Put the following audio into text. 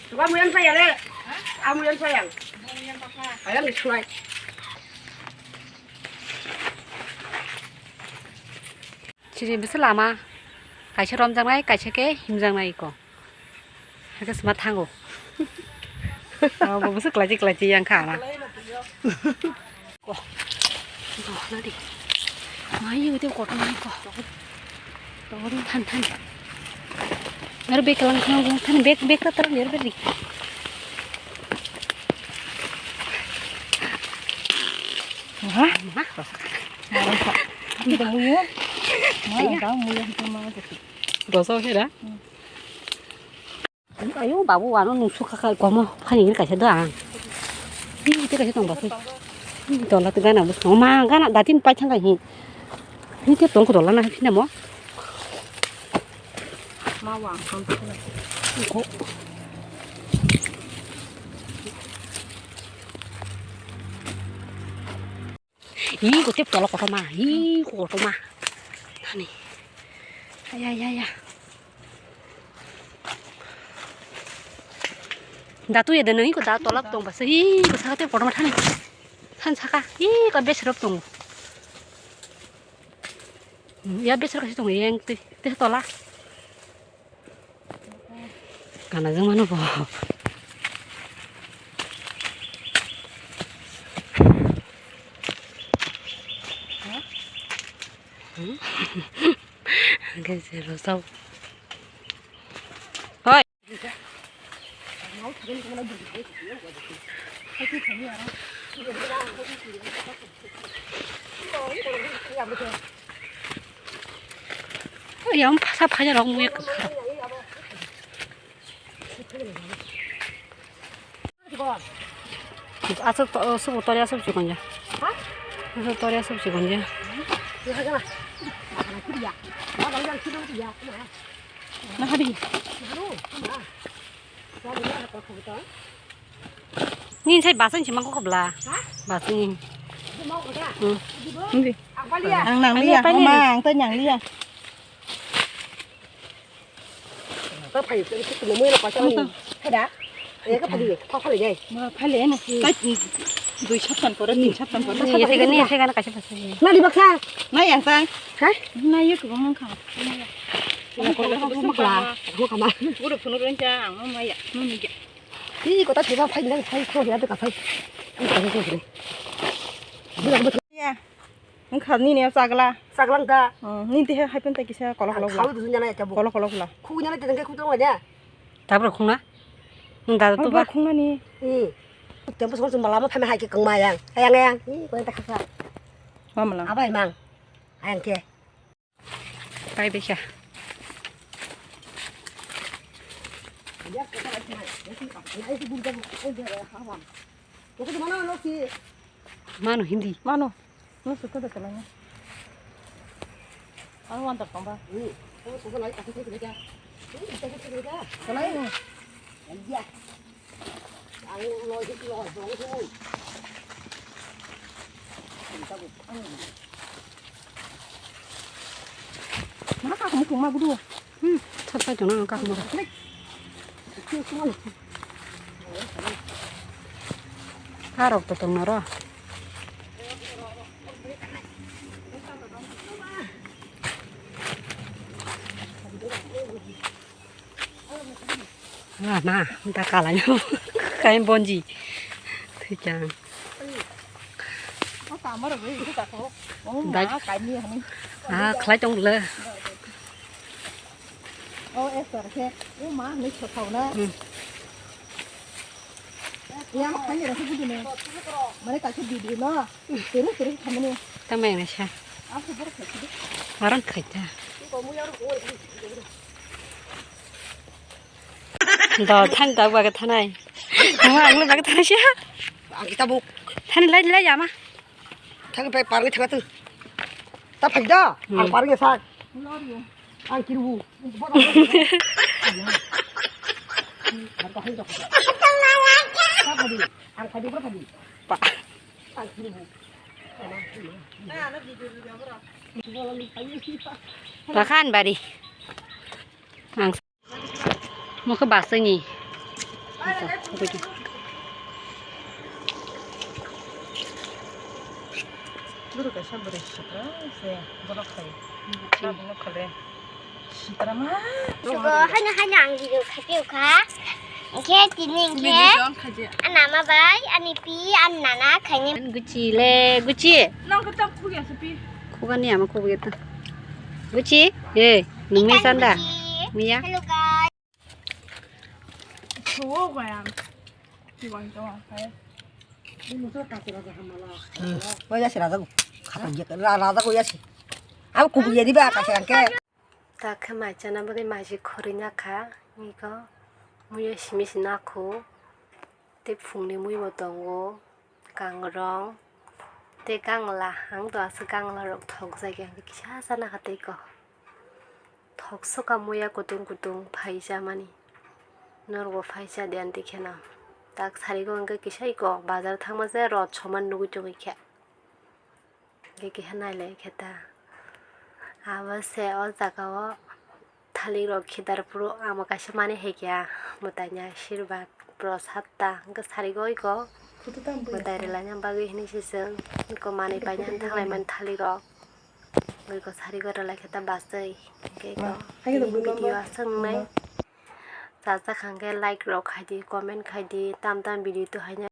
누가 무연 사야 돼? 아 무연 사양. 아야 미 추라이. 지금 무슨 라마? 가시 롬장나이 가시게 힘장나이 거. 이거 스마 탕고. 뭐 무슨 글라지 양카나. 이거 나디. 마이 어디 거도 이거. 너는 탄탄. Nero bek lang kang tan bek ta terus nero beri. Hah? Kita muya. Tahu muya kita mau ke. Dosa ke dah? Ayo babu anu nusuk kakak kamu kan ini kasih doang. Ini kita kasih tambah sih. Ini dolar tiga nama. Mama kan datin pacar lagi. Ini tiap tongku dolar nak sini mau. Mawang không Ủa. Iku tiếp tolak kota mah, iku kota mah. Tani. Ya. Datu ya dan iku datu tolak tong basa, iku saka tiếp kota mah tani. Tan saka, iku besar tong. Ya besar kasih tong yang teh tolak. Karena zaman apa? Cái gì rồi sao? Thôi. Yang sắp khai ra đó mua cái. Asap toria asap cikonja. Hah? Asap toria asap cikonja. Nah habis. Ni saya basan cuma kok belah. Basan ni. Gì? Ăn nàng lia, mama ăn tới nàng lia. Có phải cái mới là có cho mình. Hay đã. Cái phải gì? Có phải gì? Mà phải lẽ này. Cái đuôi chắp phần của nó chắp phần của nó. Ni saya kan kasih basan. Nah di baksa. Nah yang sang. Hah? Nah ya cũng không khảo. Nah kalau kamu maklah, kamu kamar. Udah penuh rencana, mama ya, mama ya. Ini kota tiba phải lên phải thôi ya được phải. Ini cái gì này? Bilang betul. Ya. Không khảo ni nè sagla. Saglang ta. Ni teh hai pen tak kisah kolok kolok Kau lah. tu sebenarnya cabu. Kolok kolok lah. Kunya nanti tengah kutu aja. Tak berkhung na? Nda tu ba? Khung ni. Tempo soal semalam apa hai ke keng mayang. Ayang. Ini kau tak kasar. Mama lah. Apa emang? Ayang ke. Pai besha. Dia kata lagi mana? Ini itu bukan hawam. Kau tu mana lo si? Mano Hindi. Mano. Nu suka dah kalanya. Anu wantar tambah. Kau suka lagi kasih kerja. Ini kita kerja. Kalanya. Iya. Ang lo itu lo dong tu. Mana kau kamu kumah berdua? Sampai jangan angkat mu. Harap betul nara. Nah, entah kalanya kain bonji. Jangan. Nó tạm mất rồi cái cả phố. Đấy. Cái mía này. Khai trong lơ. Em sợ thế. Má lấy sọt thầu nữa. Ya, cái gì đó cái gì này. Mà cái cái gì nó. Từ thằng này. Tao mày này sao? Aku baru kerja. Orang kerja. Dah than dah bagai thanai. Kamu angin bagai thanai sih? Kita buk. Than lai ya mah. Thằng phải parang thằng tu. Ta phải đó. Ang parang sa. Ang kiru. Ang kahit ako. Ang kahit berapa di? Pak. Ang kiru. Tahan bari. Ang 뭐그 맛있니? 누르가 샤브레 시트라 세 브로콜리 샤브노 칼레 시트라마 저거 하나 안기로 가지고 가. 이렇게 뒤는 게 하나 마바이 아니 삐 안나나 그냥 구찌 레 구찌 난 그때 포기했어 삐 코가니 아마 코보겠다 구찌 예 능미 산다 미야 Hello guys. 좋아 거야 이건 좋아 가요 뭐 야시 라자고 가다 이제 라자고 야시 아 고부 얘기 봐 같이 갈게 다 그 말잖아 뭐데 맛이 거리냐 가 이거 무 열심히 신나고 때 풍리 무이 못던 거 강랑 때 강라 항도 와서 강라로 덕사게 한 게 샤사나 갔다 이거 덕소가 뭐야 구둥구둥 파이자마니 너로 파이자 대한테 캐나 딱 사리고 한 거 기셔 이거 바자르 탕마세로 저만 누구 좀 이렇게 이게 하나래 겠다 아버세 어자가워 탈리로 기다려 부러 아마 가시 많이 해기야 못하냐 실바 부러 샀다 그 사리고 이거 못하려냐 바기 히니 시승 이거 많이 바냥 탈레만 탈리로 이거 사리고를 겠다 봤어요 이거 비디오 승네 자자 관계 라이크로 가디 코멘트 가디 땀땀 비디오 또 하냐